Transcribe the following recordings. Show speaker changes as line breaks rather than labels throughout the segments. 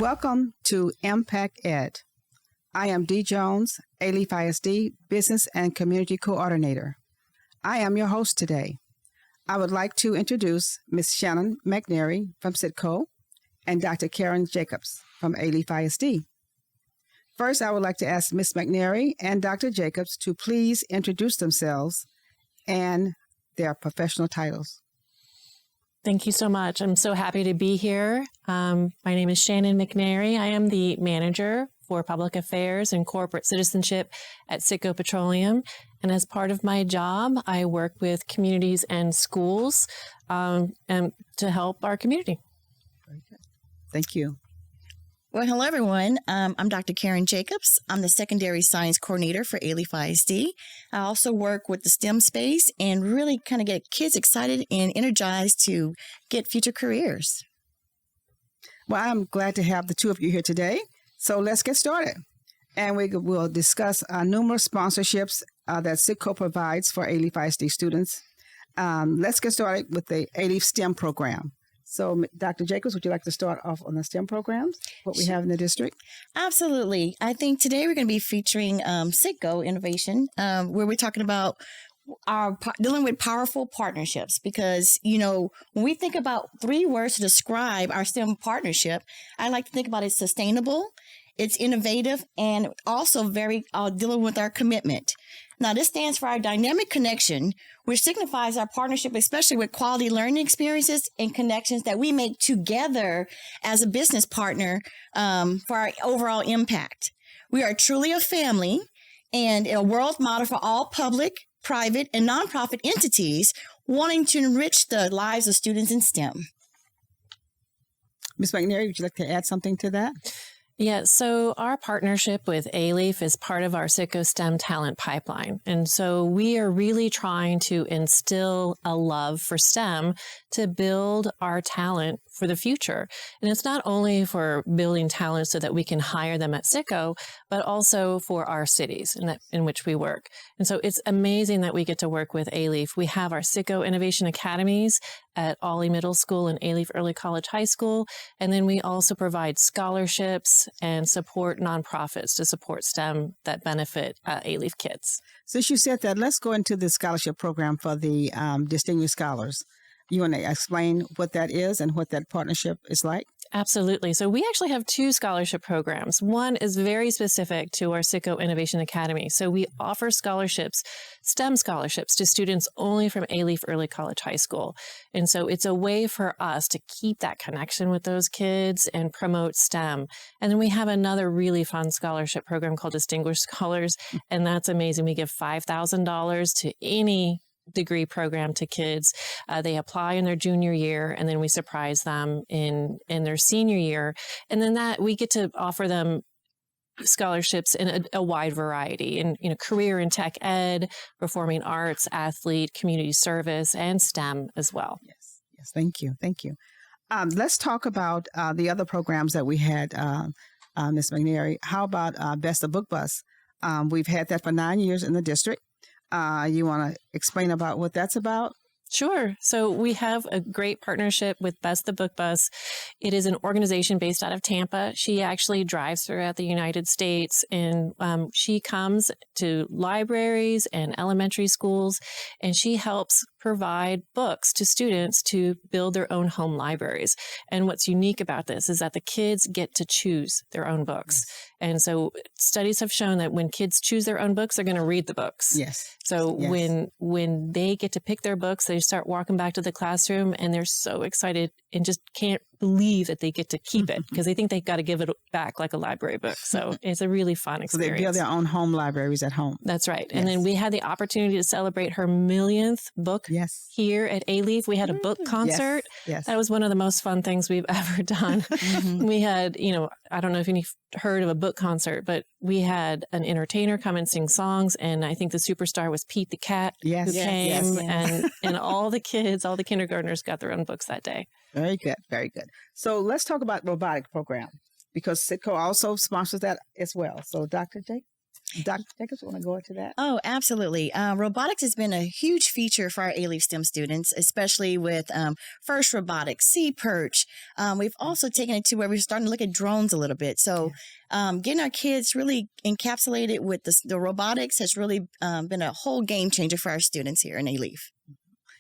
Welcome to ImpactED. I am Dee Jones, Alief ISD Business and Community Coordinator. I am your host today. I would like to introduce Ms. Shannon McNary from CITGO and Dr. Karen Jacobs from Alief ISD. First, I would like to ask Ms. McNary and Dr. Jacobs to please introduce themselves and their professional titles.
Thank you so much. I'm so happy to be here. My name is Shannon McNary. I am the manager for public affairs and corporate citizenship at CITGO Petroleum. And as part of my job, I work with communities and schools and to help our community.
Very good. Thank you.
Well, hello, everyone. I'm Dr. Karen Jacobs. I'm the Secondary Science Coordinator for Alief ISD. I also work with the STEM space and really kind of get kids excited and energized to get future careers.
Well, I'm glad to have the two of you here today. So let's get started. And we will discuss numerous sponsorships that CITGO provides for Alief ISD students. Let's get started with the Alief STEM program. So, Dr. Jacobs, would you like to start off on the STEM programs, what we have in the district?
Absolutely. I think today we're going to be featuring CITGO Innovation, where we're talking about dealing with powerful partnerships. Because, you know, when we think about 3 words to describe our STEM partnership, I like to think about it sustainable, it's innovative, and also very dealing with our commitment. Now, this stands for our dynamic connection, which signifies our partnership, especially with quality learning experiences and connections that we make together as a business partner for our overall impact. We are truly a family and a world model for all public, private, and nonprofit entities wanting to enrich the lives of students in STEM.
Ms. McNary, would you like to add something to that?
Yeah, so our partnership with Alief is part of our CITGO STEM talent pipeline. And so we are really trying to instill a love for STEM to build our talent for the future. And it's not only for building talent so that we can hire them at CITGO, but also for our cities in which we work. And so it's amazing that we get to work with Alief. We have our CITGO Innovation Academies at Ollie Middle School and Alief Early College High School. And then we also provide scholarships and support nonprofits to support STEM that benefit Alief kids.
Since you said that, let's go into the scholarship program for the distinguished scholars. You want to explain what that is and what that partnership is like?
Absolutely. So we actually have 2 scholarship programs. One is very specific to our CITGO Innovation Academy. So we offer scholarships, STEM scholarships, to students only from Alief Early College High School. And so it's a way for us to keep that connection with those kids and promote STEM. And then we have another really fun scholarship program called Distinguished Scholars. And that's amazing. We give $5,000 to any degree program to kids. They apply in their junior year, and then we surprise them in their senior year. And then that we get to offer them scholarships in a wide variety in career in tech ed, performing arts, athlete, community service, and STEM as well.
Yes. Thank you. Let's talk about the other programs that we had, Ms. McNary. How about Best of Book Bus? We've had that for 9 years in the district. You want to explain about what that's about?
Sure. So we have a great partnership with Best the Book Bus. It is an organization based out of Tampa. She actually drives throughout the United States, and she comes to libraries and elementary schools, and she helps provide books to students to build their own home libraries. And what's unique about this is that the kids get to choose their own books. Yes. And so studies have shown that when kids choose their own books, they're going to read the books.
Yes.
So when they get to pick their books, they start walking back to the classroom and they're so excited and just can't believe that they get to keep it because they think they've got to give it back like a library book. So it's a really fun experience.
So they build their own home libraries at home.
That's right. Yes. And then we had the opportunity to celebrate her 1,000,000th book here at Alief. We had a book concert.
Yes.
That was one of the most fun things we've ever done. We had, I don't know if you've heard of a book concert, but we had an entertainer come and sing songs. And I think the superstar was Pete the Cat who came. And all the kids, all the kindergartners got their own books that day.
Very good. Very good. So let's talk about robotic program because CITGO also sponsors that as well. So Dr. Jake? Dr. Jacobs, want to go into that?
Oh, absolutely. Robotics has been a huge feature for our Alief STEM students, especially with FIRST Robotics, Sea Perch. We've also taken it to where we're starting to look at drones a little bit. So getting our kids really encapsulated with the robotics has really been a whole game changer for our students here in Alief.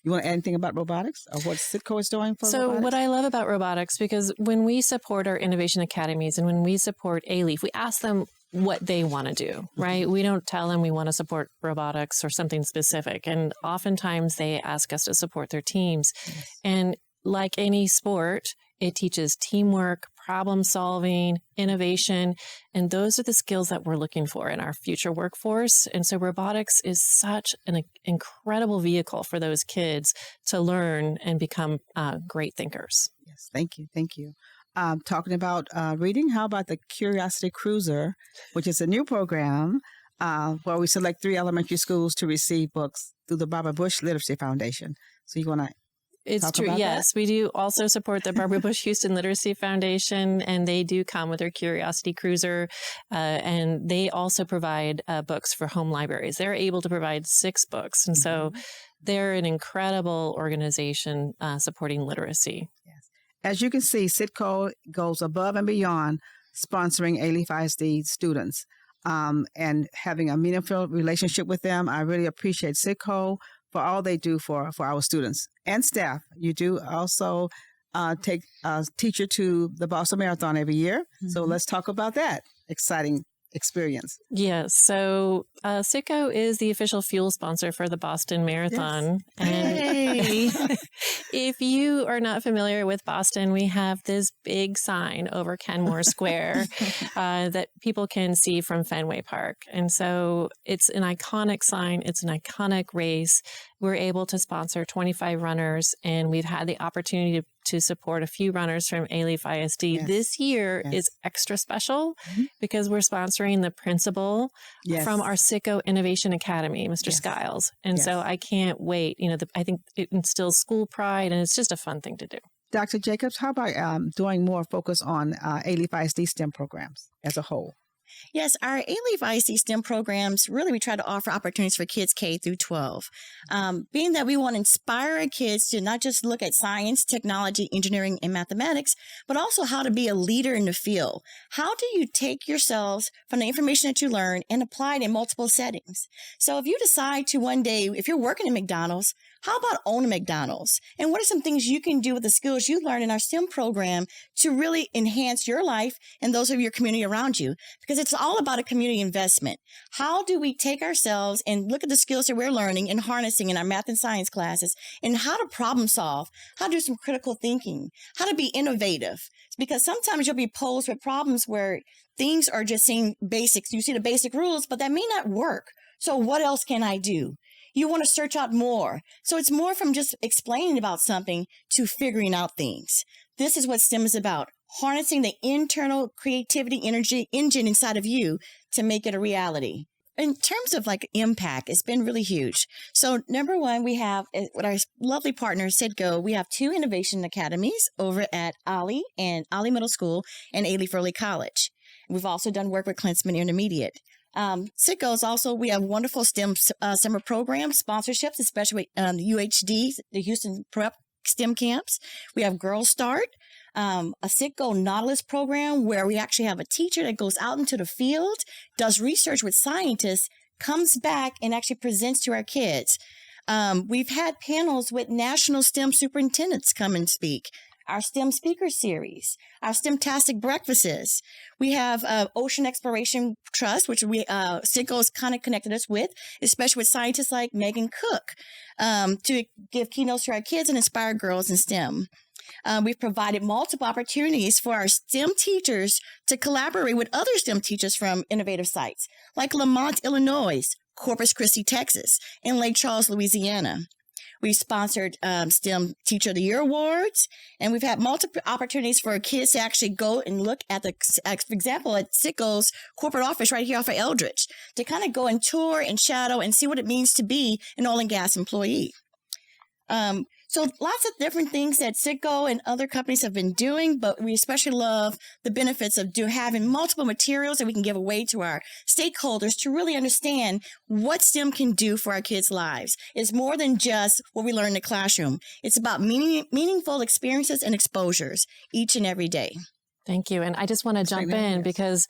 You want to add anything about robotics or what CITGO is doing for
So
robotics?
what I love about robotics, because when we support our innovation academies and when we support Alief, we ask them what they want to do, right? We don't tell them we want to support robotics or something specific. And oftentimes they ask us to support their teams.
Yes.
And like any sport, it teaches teamwork, problem solving, innovation, and those are the skills that we're looking for in our future workforce. And so robotics is such an incredible vehicle for those kids to learn and become great thinkers.
Yes, thank you. Thank you. Talking about reading, how about the Curiosity Cruiser, which is a new program where we select 3 elementary schools to receive books through the Barbara Bush Literacy Foundation. So you want to
It's true. Yes, we do also support the Barbara Bush Houston Literacy Foundation, and they do come with their Curiosity Cruiser, and they also provide books for home libraries. They're able to provide 6 books, and so they're an incredible organization supporting literacy.
Yes. As you can see, CITGO goes above and beyond sponsoring Alief ISD students and having a meaningful relationship with them. I really appreciate CITGO for all they do for our students and staff. You do also take a teacher to the Boston Marathon every year. So let's talk about that exciting experience.
Yes. So CITGO is the official fuel sponsor for the Boston Marathon.
Yes.
And if you are not familiar with Boston, we have this big sign over Kenmore Square that people can see from Fenway Park. And so it's an iconic sign. It's an iconic race. We're able to sponsor 25 runners, and we've had the opportunity to support a few runners from Alief ISD.
Yes.
This year
Yes.
is extra special because we're sponsoring the principal from our CITGO Innovation Academy, Mr. Skiles. And so I can't wait. You know, I think it instills school pride, and it's just a fun thing to do.
Dr. Jacobs, how about doing more focus on Alief ISD STEM programs as a whole?
Yes, our Alief ISD STEM programs, really we try to offer opportunities for kids K through 12. Being that we want to inspire our kids to not just look at science, technology, engineering, and mathematics, but also how to be a leader in the field. How do you take yourselves from the information that you learn and apply it in multiple settings? So if you decide to one day, if you're working at McDonald's, how about own a McDonald's? And what are some things you can do with the skills you learn in our STEM program to really enhance your life and those of your community around you? Because it's all about a community investment. How do we take ourselves and look at the skills that we're learning and harnessing in our math and science classes and how to problem solve, how to do some critical thinking, how to be innovative? Because sometimes you'll be posed with problems where things are just saying basics. You see the basic rules, but that may not work. So what else can I do? You want to search out more. So it's more from just explaining about something to figuring out things. This is what STEM is about, harnessing the internal creativity energy engine inside of you to make it a reality. In terms of like impact, it's been really huge. So number one, we have with our lovely partner, CITGO, we have 2 innovation academies over at Ollie Middle School and Alief Early College. We've also done work with Klinsman Intermediate. CITGO is also, we have wonderful STEM summer program sponsorships, especially with UHD, the Houston Prep STEM camps. We have Girl Start, a CITGO Nautilus program where we actually have a teacher that goes out into the field, does research with scientists, comes back and actually presents to our kids. We've had panels with national STEM superintendents come and speak. Our STEM speaker series, our STEM-tastic breakfasts. We have Ocean Exploration Trust, which CITGO has kind of connected us with, especially with scientists like Megan Cook, to give keynotes to our kids and inspire girls in STEM. We've provided multiple opportunities for our STEM teachers to collaborate with other STEM teachers from innovative sites, like Lamont, Illinois, Corpus Christi, Texas, and Lake Charles, Louisiana. We've sponsored STEM Teacher of the Year awards, and we've had multiple opportunities for kids to actually go and look at for example, at CITGO's corporate office right here off of Eldridge, to kind of go and tour and shadow and see what it means to be an oil and gas employee. So lots of different things that CITGO and other companies have been doing, but we especially love the benefits of having multiple materials that we can give away to our stakeholders to really understand what STEM can do for our kids' lives. It's more than just what we learn in the classroom. It's about meaningful experiences and exposures each and every day.
Thank you. And I just want to jump in because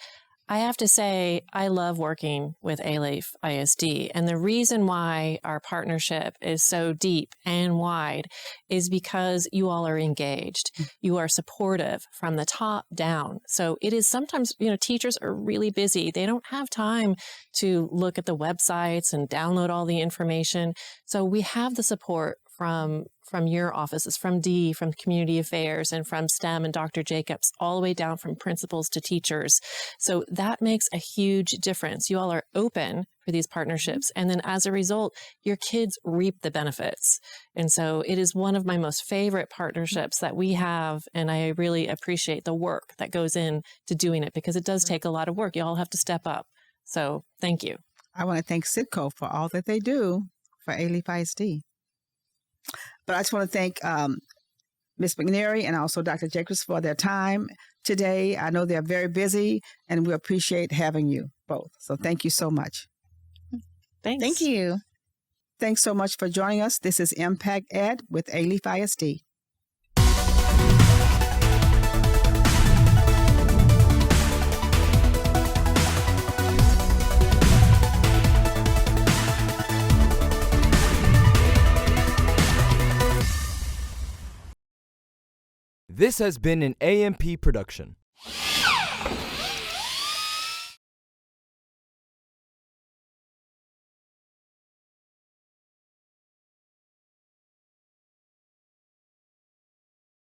I have to say, I love working with Alief ISD. And the reason why our partnership is so deep and wide is because you all are engaged. You are supportive from the top down. So it is sometimes, teachers are really busy. They don't have time to look at the websites and download all the information. So we have the support from your offices, from Dee, from Community Affairs, and from STEM and Dr. Jacobs, all the way down from principals to teachers. So that makes a huge difference. You all are open for these partnerships. And then as a result, your kids reap the benefits. And so it is one of my most favorite partnerships that we have. And I really appreciate the work that goes in to doing it because it does take a lot of work. You all have to step up. So thank you.
I want to thank CITGO for all that they do for Alief ISD. But I just want to thank Ms. McNary and also Dr. Jacobs for their time today. I know they're very busy, and we appreciate having you both. So thank you so much.
Thanks.
Thank you.
Thanks so much for joining us. This is ImpactED with Alief ISD.
This has been an AMP production.